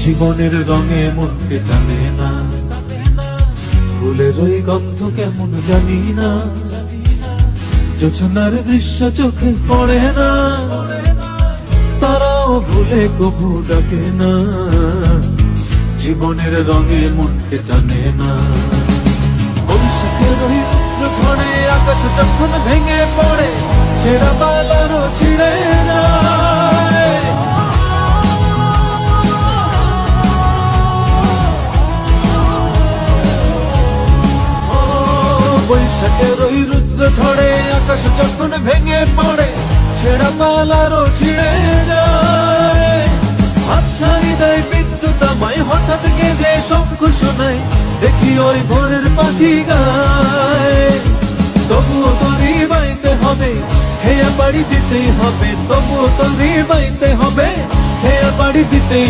জীবনের রঙে মনকে টানে না, ফুলের ওই গন্ধ কেমন জানি না, জোছনার দৃশ্য চোখে পড়ে না, তারাও ভুলে কবু ডাকে না, জীবনের রঙে মনকে টানে না। বৈশাখের ওই রুদ্র ঝড়ে আকাশ যখন ভেঙে পড়ে, ছেঁড়া পালারও ছিঁড়ে যায়। বৈশাখের ওই রুদ্র ঝড়ে আকাশ যখন ভেঙে পড়ে, ছেঁড়া পালারও ছিঁড়ে যায়। হাতছানি দেয় বিদ্যুৎ আমায়, হঠাৎ গেজে শঙ্খ শোনায়, দেখি ওই ভোরের পাখি গায়। তবুও তোরই বাইতে হবে, হেয়া বাড়ি দিতেই হবে, তবুও তোরই বাইতে হবে, হেয়া বাড়ি দিতেই